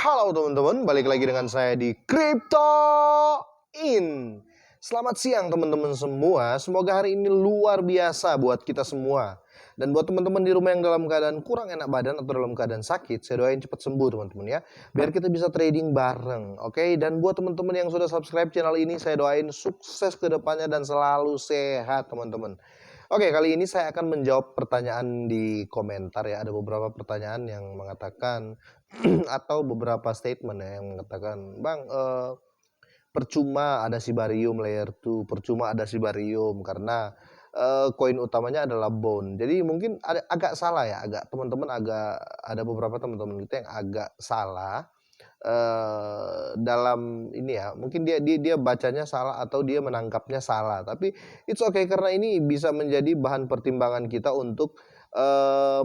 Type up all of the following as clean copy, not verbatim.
Halo teman-teman, balik lagi dengan saya di Crypto In. Selamat siang teman-teman semua. Semoga hari ini luar biasa buat kita semua. Dan buat teman-teman di rumah yang dalam keadaan kurang enak badan atau dalam keadaan sakit, saya doain cepat sembuh teman-teman ya. Biar kita bisa trading bareng, oke? Dan buat teman-teman yang sudah subscribe channel ini, saya doain sukses ke depannya dan selalu sehat teman-teman. Oke, kali ini saya akan menjawab pertanyaan di komentar ya. Ada beberapa pertanyaan yang mengatakan atau beberapa statement ya yang mengatakan, Bang, percuma ada Shibarium layer 2, percuma ada Shibarium karena koin utamanya adalah bond. Jadi mungkin ada agak salah ya, teman-teman agak ada beberapa teman-teman kita yang agak salah dalam ini ya, mungkin dia bacanya salah atau dia menangkapnya salah, tapi it's okay karena ini bisa menjadi bahan pertimbangan kita untuk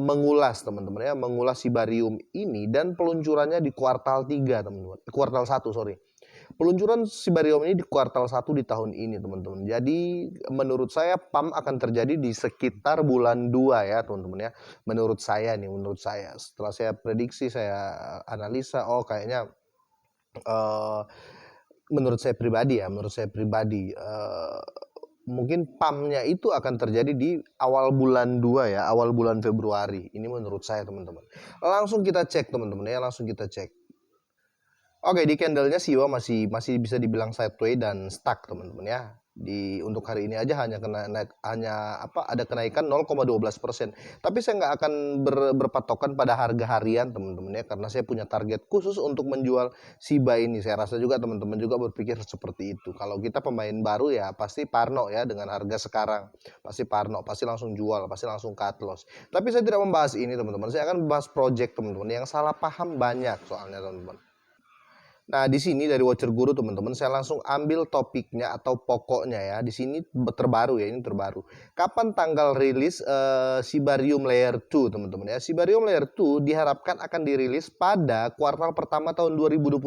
mengulas teman-teman ya, mengulas Shibarium ini dan peluncurannya di kuartal 3 teman-teman, kuartal 1 sorry. Peluncuran Shibarium ini di kuartal 1 di tahun ini teman-teman. Jadi menurut saya pump akan terjadi di sekitar bulan 2 ya teman-teman ya. Menurut saya setelah saya prediksi, saya analisa, oh kayaknya menurut saya pribadi mungkin pumpnya itu akan terjadi di awal bulan 2 ya, awal bulan Februari. Ini menurut saya teman-teman. Langsung kita cek teman-teman ya, langsung kita cek. Oke, di candlenya Siwa masih bisa dibilang sideways dan stuck teman-teman ya. Untuk hari ini aja hanya ada kenaikan 0,12%. Tapi saya nggak akan berpatokan pada harga harian teman-teman ya, karena saya punya target khusus untuk menjual Shiba ini. Saya rasa juga teman-teman juga berpikir seperti itu. Kalau kita pemain baru ya pasti parno ya dengan harga sekarang. Pasti parno, pasti langsung jual, pasti langsung cut loss. Tapi saya tidak membahas ini teman-teman. Saya akan membahas project teman-teman. Yang salah paham banyak soalnya teman-teman. Nah, di sini dari Watcher Guru teman-teman, saya langsung ambil topiknya atau pokoknya ya. Di sini terbaru ya, ini terbaru. Kapan tanggal rilis Shibarium Layer 2 teman-teman ya? Shibarium Layer 2 diharapkan akan dirilis pada kuartal pertama tahun 2022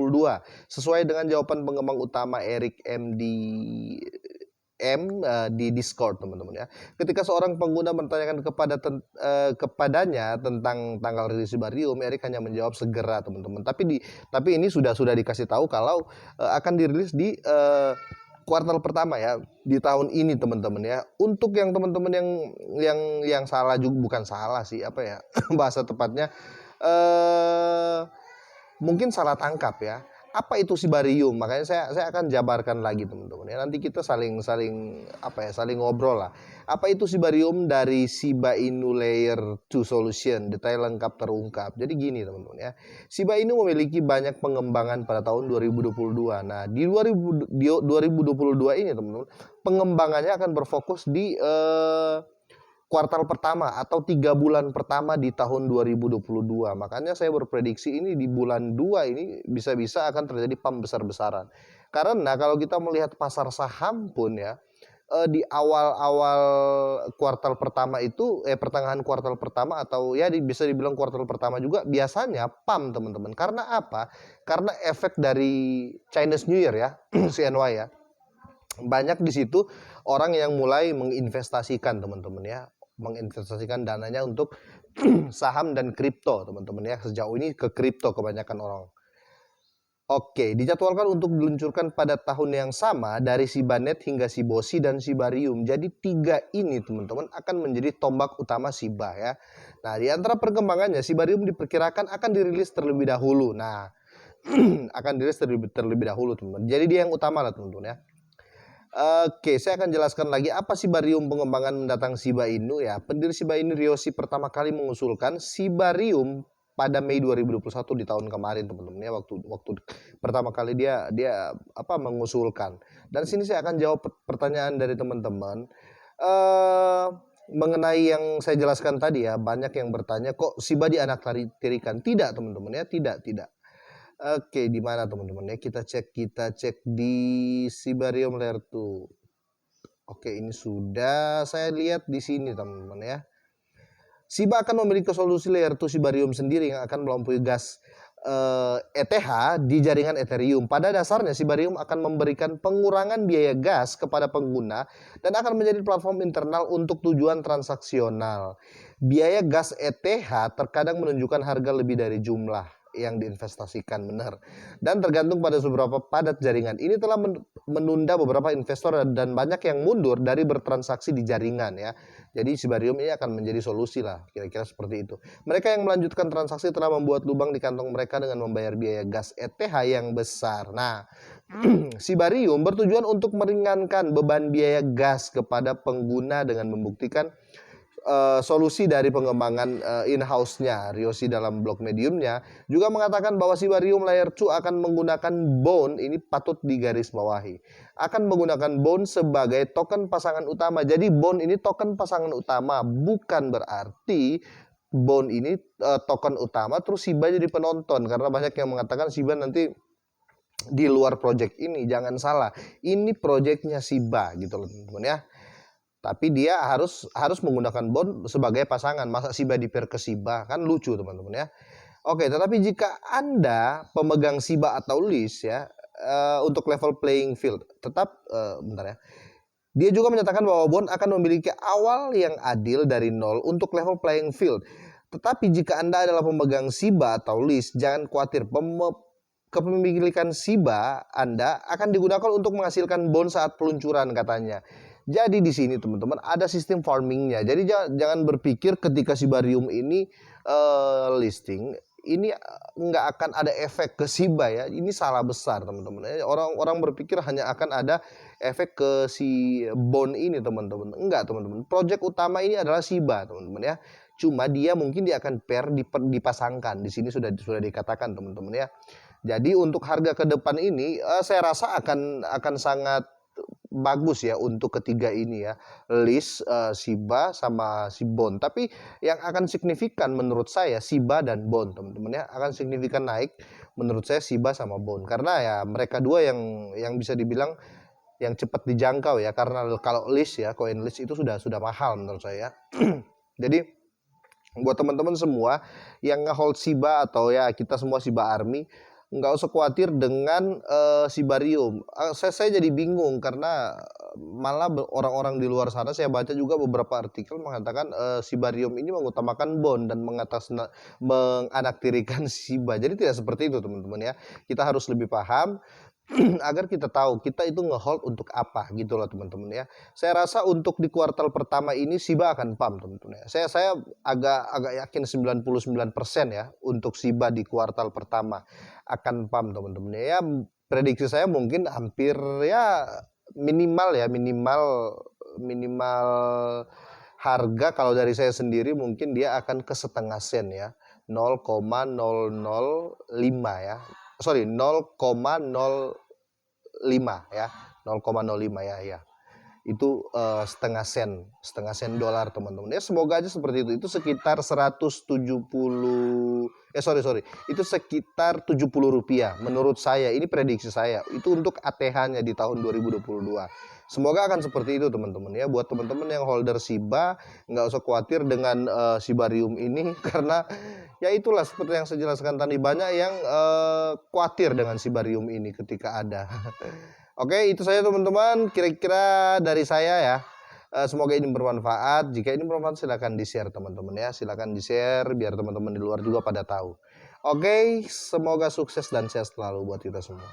sesuai dengan jawaban pengembang utama Eric di Discord teman-teman ya. Ketika seorang pengguna bertanyakan kepadanya tentang tanggal rilis Shibarium, Eric hanya menjawab segera teman-teman. Tapi ini sudah dikasih tahu kalau akan dirilis di kuartal pertama ya di tahun ini teman-teman ya. Untuk yang teman-teman yang salah juga, bukan salah sih, apa ya bahasa tepatnya, mungkin salah tangkap ya. Apa itu Shibarium? Makanya saya akan jabarkan lagi teman-teman ya. Nanti kita saling ngobrol lah. Apa itu Shibarium dari Shiba Inu Layer 2 Solution? Detail lengkap terungkap. Jadi gini teman-teman ya. Shiba Inu memiliki banyak pengembangan pada tahun 2022. Nah, di 2022 ini teman-teman, pengembangannya akan berfokus di kuartal pertama atau 3 bulan pertama di tahun 2022. Makanya saya berprediksi ini di bulan 2 ini bisa-bisa akan terjadi pump besar-besaran. Karena kalau kita melihat pasar saham pun ya, di awal-awal kuartal pertama itu, pertengahan kuartal pertama atau ya bisa dibilang kuartal pertama juga biasanya pump teman-teman. Karena apa? Karena efek dari Chinese New Year ya, CNY ya. Banyak di situ orang yang mulai menginvestasikan teman-teman ya, menginvestasikan dananya untuk saham dan kripto teman-teman ya. Sejauh ini ke kripto kebanyakan orang. Oke, dijadwalkan untuk diluncurkan pada tahun yang sama dari Shibanet hingga Shiboshi dan Shibarium. Jadi 3 ini teman-teman akan menjadi tombak utama Shiba ya. Nah, di antara perkembangannya Shibarium diperkirakan akan dirilis terlebih dahulu. Nah, akan dirilis terlebih dahulu teman-teman. Jadi dia yang utama lah teman-teman ya. Oke, saya akan jelaskan lagi apa Shibarium pengembangan mendatang Shiba Inu ya. Pendiri Shiba Inu Ryoshi pertama kali mengusulkan Shibarium pada Mei 2021 di tahun kemarin teman-teman ya, waktu pertama kali dia mengusulkan. Dan sini saya akan jawab pertanyaan dari teman-teman mengenai yang saya jelaskan tadi ya. Banyak yang bertanya kok Shiba dianaktirikan? Tidak teman-teman ya, tidak. Oke, di mana teman-teman ya? Kita cek di Shibarium Layer 2. Oke, ini sudah saya lihat di sini teman-teman ya. Shiba akan memiliki solusi Layer 2 Shibarium sendiri yang akan melampaui gas ETH di jaringan Ethereum. Pada dasarnya Shibarium akan memberikan pengurangan biaya gas kepada pengguna dan akan menjadi platform internal untuk tujuan transaksional. Biaya gas ETH terkadang menunjukkan harga lebih dari jumlah yang diinvestasikan, benar. Dan tergantung pada seberapa padat jaringan. Ini telah menunda beberapa investor dan banyak yang mundur dari bertransaksi di jaringan ya. Jadi Sibarium ini akan menjadi solusi lah, kira-kira seperti itu. Mereka yang melanjutkan transaksi telah membuat lubang di kantong mereka dengan membayar biaya gas ETH yang besar. Nah, Sibarium bertujuan untuk meringankan beban biaya gas kepada pengguna dengan membuktikan solusi dari pengembangan in-house-nya. Ryoshi dalam blog Medium-nya juga mengatakan bahwa Sibarium Layer 2 akan menggunakan Bond, ini patut digarisbawahi, akan menggunakan Bond sebagai token pasangan utama. Jadi Bond ini token pasangan utama, bukan berarti Bond ini token utama terus Shiba jadi penonton, karena banyak yang mengatakan Shiba nanti di luar project ini. Jangan salah, ini projectnya Shiba gitu loh teman-teman ya. Tapi dia harus menggunakan Bond sebagai pasangan. Masa Shiba di-pair ke Shiba, kan lucu teman-teman ya. Oke, tetapi jika Anda pemegang Shiba atau List ya, untuk level playing field, tetap bentar ya. Dia juga menyatakan bahwa Bond akan memiliki awal yang adil dari nol untuk level playing field. Tetapi jika Anda adalah pemegang Shiba atau List, jangan khawatir, kepemilikan Shiba Anda akan digunakan untuk menghasilkan Bond saat peluncuran katanya. Jadi di sini teman-teman ada sistem farmingnya. Jadi jangan berpikir ketika Sibarium ini listing ini nggak akan ada efek ke Shiba ya. Ini salah besar teman-teman. Orang berpikir hanya akan ada efek ke si Bond ini teman-teman. Enggak teman-teman. Project utama ini adalah Shiba teman-teman ya. Cuma dia mungkin dia akan pair dipasangkan. Di sini sudah dikatakan teman-teman ya. Jadi untuk harga ke depan ini saya rasa akan sangat bagus ya untuk ketiga ini ya, List, Shiba sama si Bond. Tapi yang akan signifikan menurut saya Shiba dan Bond teman-teman ya, akan signifikan naik menurut saya Shiba sama Bond, karena ya mereka dua yang bisa dibilang yang cepat dijangkau ya, karena kalau List ya, koin List itu sudah mahal menurut saya. Jadi buat teman-teman semua yang nge-hold Shiba atau ya kita semua Shiba Army, nggak usah khawatir dengan Sibarium. Saya jadi bingung karena malah orang-orang di luar sana saya baca juga beberapa artikel mengatakan Sibarium ini mengutamakan Bond dan menganaktirikan Shiba. Jadi tidak seperti itu teman-teman ya. Kita harus lebih paham agar kita tahu kita itu ngehold untuk apa gitu loh teman-teman ya. Saya rasa untuk di kuartal pertama ini Shiba akan pump teman-teman ya. Saya agak yakin 99% ya untuk Shiba di kuartal pertama akan pump teman-teman ya. Prediksi saya mungkin hampir ya minimal harga kalau dari saya sendiri mungkin dia akan ke setengah sen ya, 0,005 ya. Sorry, 0,05 ya, 0,05 ya. Itu setengah sen dolar teman-teman ya. Semoga aja seperti itu. Itu sekitar 170 itu sekitar 70 rupiah menurut saya. Ini prediksi saya. Itu untuk ATH-nya di tahun 2022. Semoga akan seperti itu teman-teman ya. Buat teman-teman yang holder Shiba, nggak usah khawatir dengan Sibarium ini karena ya itulah seperti yang saya jelaskan tadi, banyak yang khawatir dengan Sibarium ini ketika ada. Oke, itu saja teman-teman kira-kira dari saya ya. Semoga ini bermanfaat. Jika ini bermanfaat silahkan di-share teman-teman ya. Silahkan di-share biar teman-teman di luar juga pada tahu. Oke, semoga sukses dan sehat selalu buat kita semua.